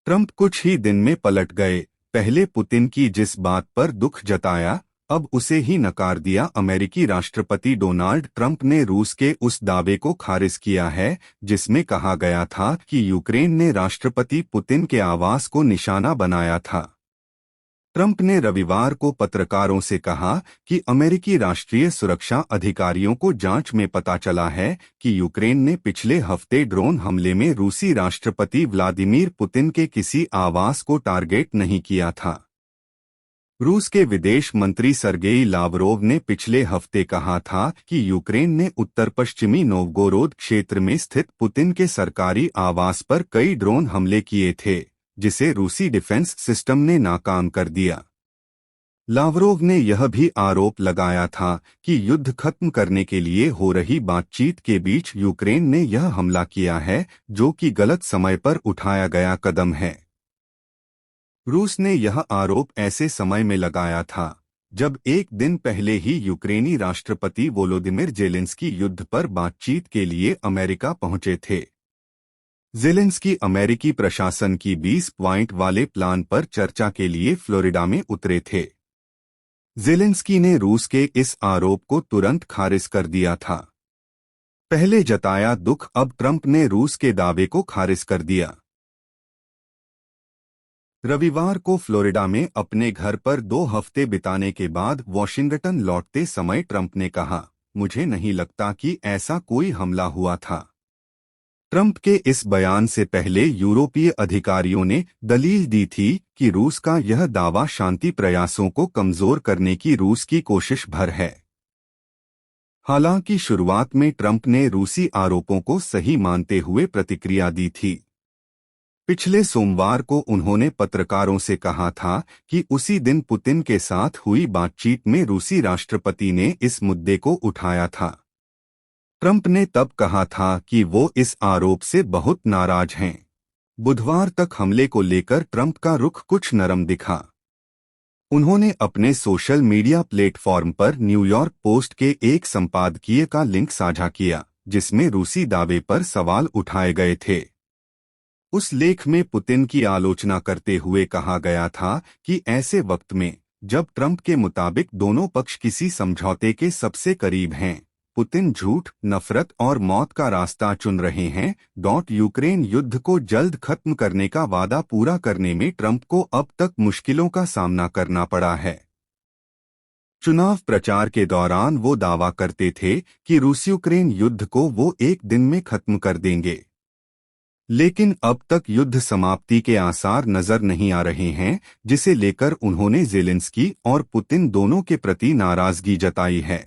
Trump कुछ ही दिन में पलट गए। पहले पुतिन की जिस बात पर दुख जताया, अब उसे ही नकार दिया। अमेरिकी राष्ट्रपति डोनाल्ड ट्रंप ने रूस के उस दावे को खारिज किया है जिसमें कहा गया था कि यूक्रेन ने राष्ट्रपति पुतिन के आवास को निशाना बनाया था। ट्रंप ने रविवार को पत्रकारों से कहा कि अमेरिकी राष्ट्रीय सुरक्षा अधिकारियों को जांच में पता चला है कि यूक्रेन ने पिछले हफ्ते ड्रोन हमले में रूसी राष्ट्रपति व्लादिमीर पुतिन के किसी आवास को टारगेट नहीं किया था। रूस के विदेश मंत्री सर्गेई लावरोव ने पिछले हफ्ते कहा था कि यूक्रेन ने उत्तर पश्चिमी नोवगोरोद क्षेत्र में स्थित पुतिन के सरकारी आवास पर कई ड्रोन हमले किए थे, जिसे रूसी डिफेंस सिस्टम ने नाकाम कर दिया। लावरोव ने यह भी आरोप लगाया था कि युद्ध खत्म करने के लिए हो रही बातचीत के बीच यूक्रेन ने यह हमला किया है, जो कि गलत समय पर उठाया गया कदम है। रूस ने यह आरोप ऐसे समय में लगाया था जब एक दिन पहले ही यूक्रेनी राष्ट्रपति वोलोदिमिर जेलेंस्की युद्ध पर बातचीत के लिए अमेरिका पहुंचे थे। जेलेंस्की अमेरिकी प्रशासन की 20 पॉइंट वाले प्लान पर चर्चा के लिए फ्लोरिडा में उतरे थे। जेलेंस्की ने रूस के इस आरोप को तुरंत खारिज कर दिया था। पहले जताया दुख, अब ट्रंप ने रूस के दावे को खारिज कर दिया। रविवार को फ्लोरिडा में अपने घर पर 2 हफ्ते बिताने के बाद वॉशिंगटन लौटते समय ट्रंप ने कहा, मुझे नहीं लगता कि ऐसा कोई हमला हुआ था। ट्रंप के इस बयान से पहले यूरोपीय अधिकारियों ने दलील दी थी कि रूस का यह दावा शांति प्रयासों को कमजोर करने की रूस की कोशिश भर है। हालांकि शुरुआत में ट्रंप ने रूसी आरोपों को सही मानते हुए प्रतिक्रिया दी थी। पिछले सोमवार को उन्होंने पत्रकारों से कहा था कि उसी दिन पुतिन के साथ हुई बातचीत में रूसी राष्ट्रपति ने इस मुद्दे को उठाया था। ट्रंप ने तब कहा था कि वो इस आरोप से बहुत नाराज हैं। बुधवार तक हमले को लेकर ट्रंप का रुख कुछ नरम दिखा। उन्होंने अपने सोशल मीडिया प्लेटफॉर्म पर न्यूयॉर्क पोस्ट के एक संपादकीय का लिंक साझा किया, जिसमें रूसी दावे पर सवाल उठाए गए थे। उस लेख में पुतिन की आलोचना करते हुए कहा गया था कि ऐसे वक्त में जब ट्रंप के मुताबिक दोनों पक्ष किसी समझौते के सबसे करीब हैं, पुतिन झूठ, नफरत और मौत का रास्ता चुन रहे हैं। यूक्रेन युद्ध को जल्द खत्म करने का वादा पूरा करने में ट्रंप को अब तक मुश्किलों का सामना करना पड़ा है। चुनाव प्रचार के दौरान वो दावा करते थे कि रूस यूक्रेन युद्ध को वो एक दिन में खत्म कर देंगे, लेकिन अब तक युद्ध समाप्ति के आसार नजर नहीं आ रहे हैं, जिसे लेकर उन्होंने जेलेंस्की और पुतिन दोनों के प्रति नाराजगी जताई है।